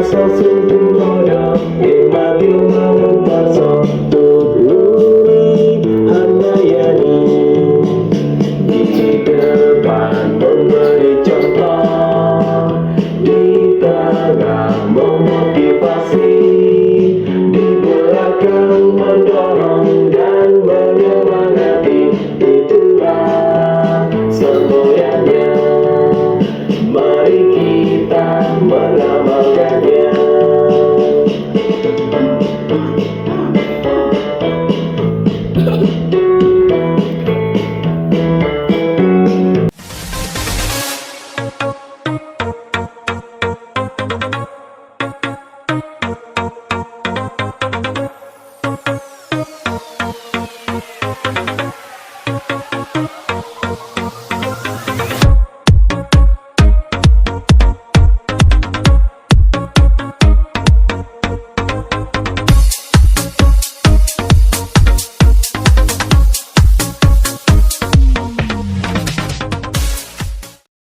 Sasutumodo Emabil Mamupaso Tururi Handayani di depan pemberi contoh, di tengah memotivasi, di belakang mendorong dan menyemangati. Itulah semuanya. Mari kita